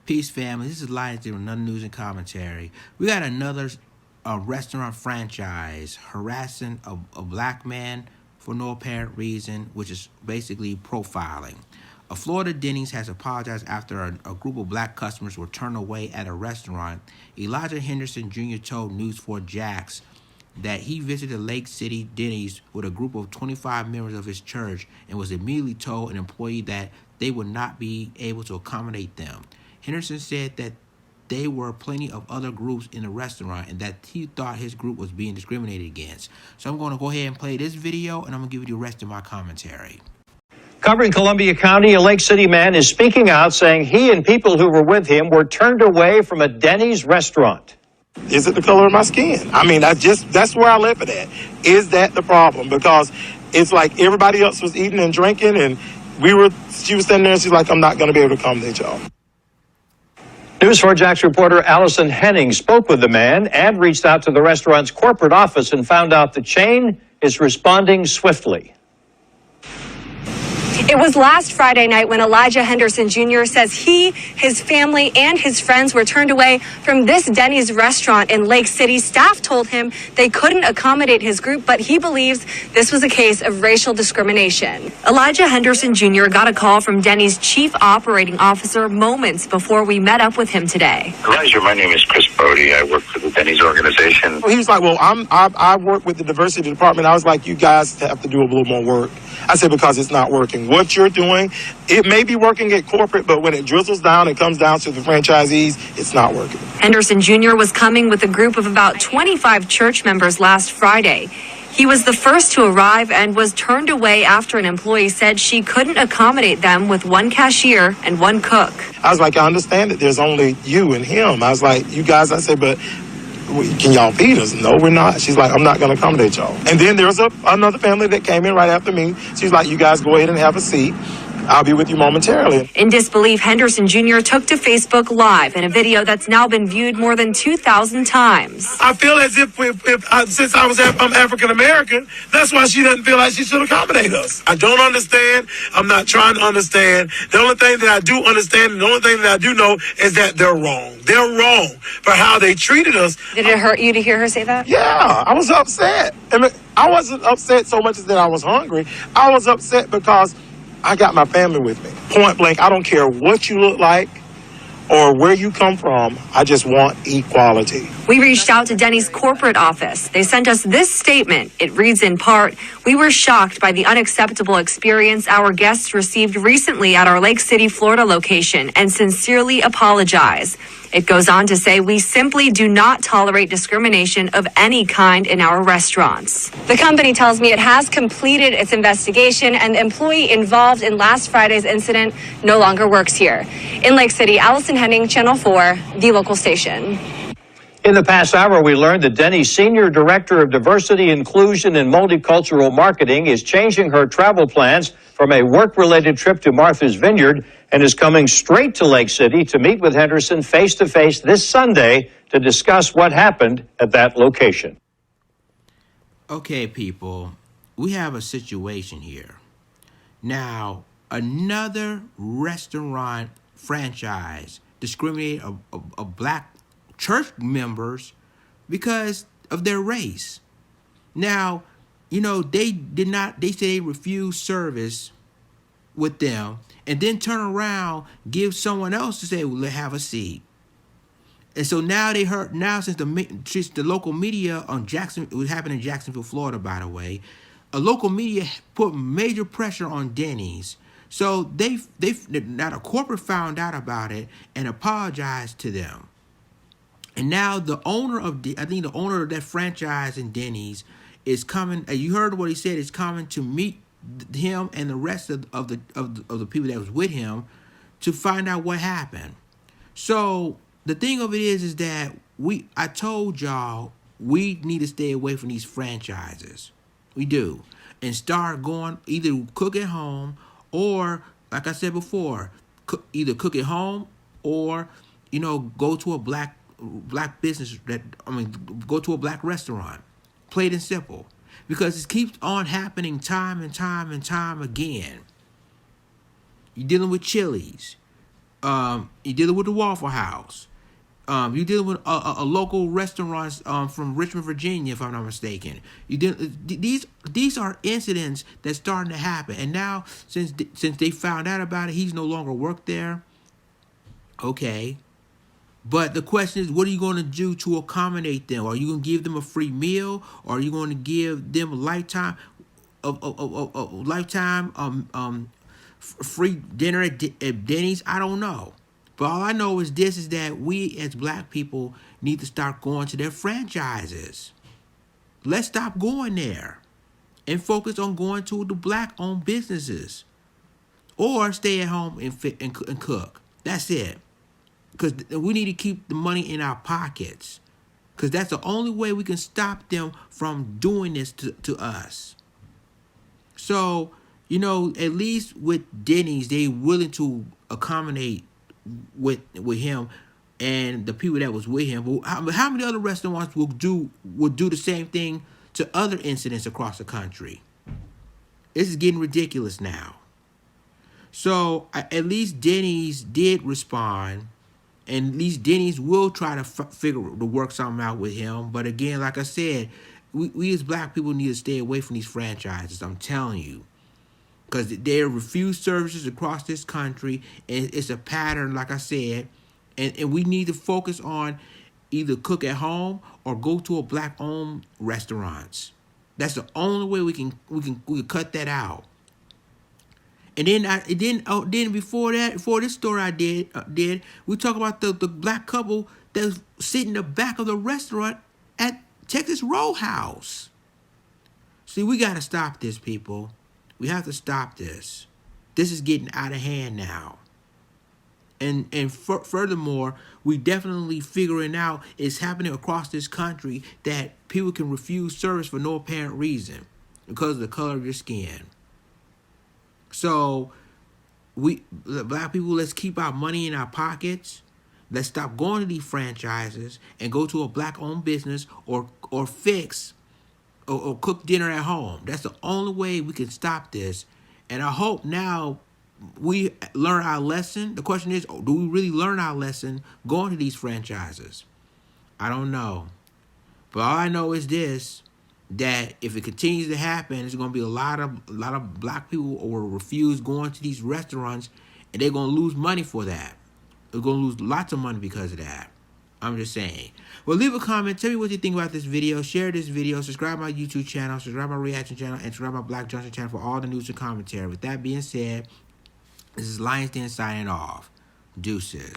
Peace, family. This is Lions with another news and commentary. We got another restaurant franchise harassing a black man for no apparent reason, which is basically profiling. A Florida Denny's has apologized after a group of black customers were turned away at a restaurant. Elijah Henderson Jr. told News 4 Jax that he visited Lake City Denny's with a group of 25 members of his church and was immediately told an employee that they would not be able to accommodate them. Henderson said that there were plenty of other groups in the restaurant and that he thought his group was being discriminated against. So I'm going to go ahead and play this video, and I'm going to give you the rest of my commentary. Covering Columbia County, a Lake City man is speaking out, saying he and people who were with him were turned away from a Denny's restaurant. Is it the color of my skin? I mean, that's where I left it at. Is that the problem? Because it's like everybody else was eating and drinking, and she was standing there and she's like, I'm not going to be able to accommodate y'all. News 4 Jax reporter Allison Henning spoke with the man and reached out to the restaurant's corporate office and found out the chain is responding swiftly. It was last Friday night when Elijah Henderson Jr. says he, his family, and his friends were turned away from this Denny's restaurant in Lake City. Staff told him they couldn't accommodate his group, but he believes this was a case of racial discrimination. Elijah Henderson Jr. got a call from Denny's chief operating officer moments before we met up with him today. Elijah, my name is Chris Brody. I work for the Denny's organization. He was like, well, I work with the diversity department. I was like, you guys have to do a little more work. I said, because it's not working. What you're doing, it may be working at corporate, but when it drizzles down and comes down to the franchisees, it's not working. Henderson Jr. was coming with a group of about 25 church members last Friday. He was the first to arrive and was turned away after an employee said she couldn't accommodate them with one cashier and one cook. I was like, I understand that there's only you and him. I was like, you guys, I said, but can y'all feed us? No, we're not. She's like, I'm not going to accommodate y'all. And then there was another family that came in right after me. She's like, you guys go ahead and have a seat. I'll be with you momentarily. In disbelief, Henderson Jr. took to Facebook Live in a video that's now been viewed more than 2,000 times. I feel as if since I'm African American, that's why she doesn't feel like she should accommodate us. I don't understand. I'm not trying to understand. The only thing that I do understand and the only thing that I do know is that they're wrong. They're wrong for how they treated us. Did it hurt you to hear her say that? Yeah, I was upset. I mean, I wasn't upset so much as that I was hungry. I was upset because I got my family with me. Point blank, I don't care what you look like or where you come from. I just want equality. We reached out to Denny's corporate office. They sent us this statement. It reads in part, "We were shocked by the unacceptable experience our guests received recently at our Lake City, Florida location and sincerely apologize." It goes on to say, "We simply do not tolerate discrimination of any kind in our restaurants." The company tells me it has completed its investigation and the employee involved in last Friday's incident no longer works here. In Lake City, Allison Henning, Channel 4, the local station. In the past hour, we learned that Denny's Senior Director of Diversity, Inclusion, and Multicultural Marketing is changing her travel plans from a work-related trip to Martha's Vineyard and is coming straight to Lake City to meet with Henderson face-to-face this Sunday to discuss what happened at that location. Okay, people, we have a situation here. Now, another restaurant franchise discriminated of black church members because of their race. Now, you know, they said they refused service with them and then turn around, give someone else to say, well, have a seat. And so now since the local media on it was happening in Jacksonville, Florida, by the way, a local media put major pressure on Denny's. So now the corporate found out about it and apologized to them. And now the owner of that franchise in Denny's is coming. You heard what he said. Is coming to meet him and the rest of the people that was with him to find out what happened. So the thing of it is that I told y'all we need to stay away from these franchises. We do, and start going either cook at home or, like I said before, either cook at home or go to a black business go to a black restaurant. Plain and simple. Because it keeps on happening time and time and time again. You're dealing with Chili's. You're dealing with the Waffle House. You're dealing with a local restaurant from Richmond, Virginia, if I'm not mistaken. These are incidents that's starting to happen, and now since they found out about it, he's no longer worked there. Okay, but the question is, what are you going to do to accommodate them? Are you going to give them a free meal, or are you going to give them a lifetime free dinner at Denny's? I don't know. But all I know is this, is that we as black people need to start going to their franchises. Let's stop going there and focus on going to the black-owned businesses. Or stay at home and cook. That's it. Because we need to keep the money in our pockets. Because that's the only way we can stop them from doing this to us. So, at least with Denny's, they willing to accommodate with him and the people that was with him. But how many other restaurants will do the same thing to other incidents across the country? This is getting ridiculous now. So at least Denny's did respond, and at least Denny's will try to work something out with him. But again, like I said, we as black people need to stay away from these franchises. I'm telling you. Because they refuse services across this country, and it's a pattern, like I said, and we need to focus on either cook at home or go to a black-owned restaurants. That's the only way we can cut that out. And then before this story I did, we talk about the black couple that's sitting in the back of the restaurant at Texas Roadhouse. See, we got to stop this, people. We have to stop this. This is getting out of hand now. And furthermore, we definitely figuring out it's happening across this country that people can refuse service for no apparent reason because of the color of your skin. So, the black people, let's keep our money in our pockets. Let's stop going to these franchises and go to a black-owned business or fix or cook dinner at home. That's the only way we can stop this. And I hope now we learn our lesson. The question is, do we really learn our lesson going to these franchises? I don't know. But all I know is this, that if it continues to happen, there's going to be a lot of black people who will refuse going to these restaurants, and they're going to lose money for that. They're going to lose lots of money because of that. I'm just saying. Well, leave a comment. Tell me what you think about this video. Share this video. Subscribe my YouTube channel. Subscribe my reaction channel. And subscribe my Black Junction channel for all the news and commentary. With that being said, this is Lions Den signing off. Deuces.